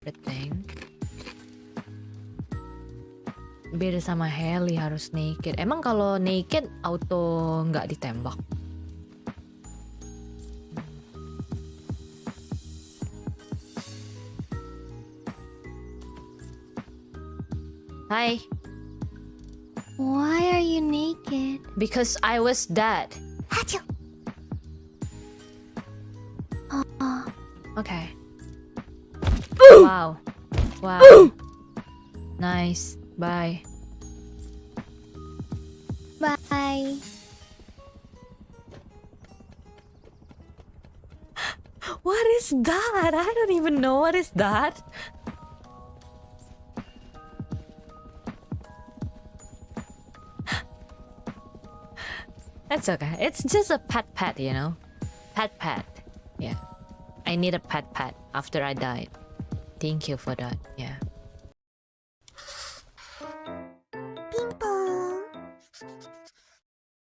everything. Beda sama heli harus naked. Emang kalau naked auto nggak ditembak? Hi. Why are you naked? Because I was dead. Achoo! Oh. Okay. Wow. Wow. Nice. Bye. Bye. What is that? I don't even know what is that. That's okay. It's just a pet, you know? Pet. Yeah. I need a pet after I died. Thank you for that. Yeah. Ping pong.